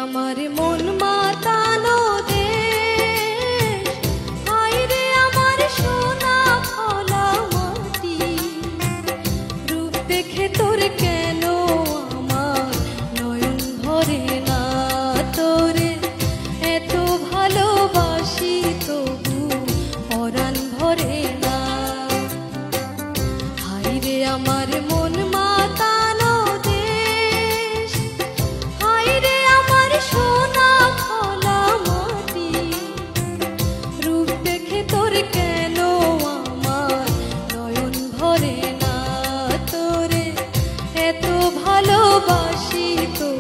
আমার মন মাতানো দেশ, হায়রে আমার সোনা ফলা মাটি। রূপ দেখে তোর কেন আমার নয়ন ভরে না, তোরে এত ভালোবাসি তবু পরাণ ভরে না। হায়রে আমার মন মাতানো দেশ, হায়রে আমার সোনা ফলা মাটি। রূপ দেখে তোর কেন আমার নয়ন ভরে না, তোরে এত ভালোবাসি তো